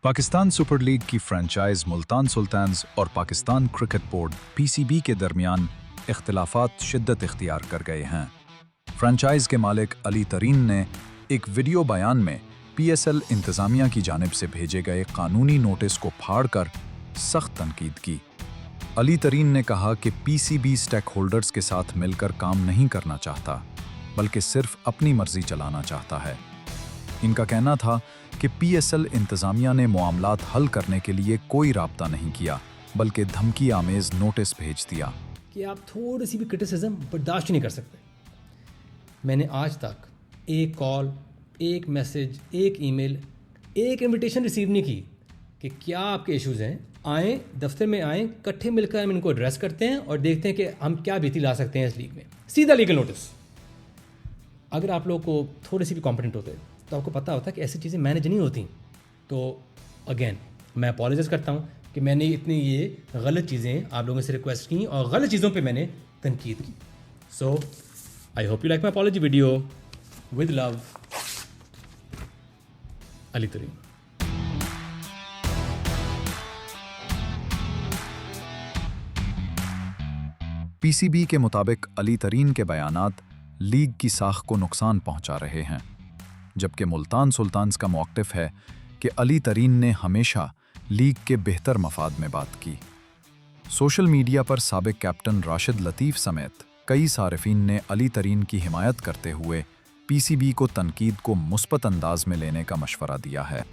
Pakistan super league की franchise Multan sultans और Pakistan cricket board (PCB) के दरमियान इख्तिलाफात शिद्दत इख्तियार कर गए हैं। फ्रेंचाइज के मालिक अली तरीन ने एक वीडियो बयान में PSL इंतज़ामिया की जानिब से भेजे गए कानूनी नोटिस को फाड़कर सख्त तनकीद की। अली तरीन ने कहा कि PCB स्टेक होल्डर्स के साथ मिलकर काम नहीं करना चाहता, बल्कि सिर्फ अपनी मर्जी चलाना चाहता है। इनका कहना था कि PSL इंतज़ामिया ने मामलात हल करने के लिए कोई राब्ता नहीं किया, बल्कि धमकी आमेज नोटिस भेज दिया कि आप थोड़ी सी भी क्रिटिसिज्म बर्दाश्त नहीं कर सकते। मैंने आज तक एक कॉल, एक मैसेज, एक ईमेल, एक इनविटेशन रिसीव नहीं की कि क्या आपके इश्यूज़ हैं, आएँ दफ्तर में आएँ, इकट्ठे मिलकर हम इनको एड्रेस करते हैं और देखते हैं कि हम क्या बेहतरी ला सकते हैं इस लीग में। सीधा लीगल नोटिस। अगर आप लोग को थोड़े से भी कॉम्पिटेंट होते तो आपको पता होता कि ऐसी चीज़ें मैनेज नहीं होती। तो अगेन मैं अपॉलोजाइज़ करता हूँ कि मैंने इतनी ये गलत चीज़ें आप लोगों से रिक्वेस्ट की और गलत चीज़ों पे मैंने तनकीद की। So I hope you like my apology video. With love, Ali Tareen. PCB के मुताबिक अली तरीन के बयानात लीग की साख को नुकसान पहुंचा रहे हैं, जबकि मुल्तान सुल्तान्स का मौक़िफ़ है कि अली तरीन ने हमेशा लीग के बेहतर मफाद में बात की। सोशल मीडिया पर साबिक कैप्टन राशिद लतीफ़ समेत कई सारिफीन ने अली तरीन की हिमायत करते हुए PCB को तनकीद को मुस्बत अंदाज में लेने का मशवरा दिया है।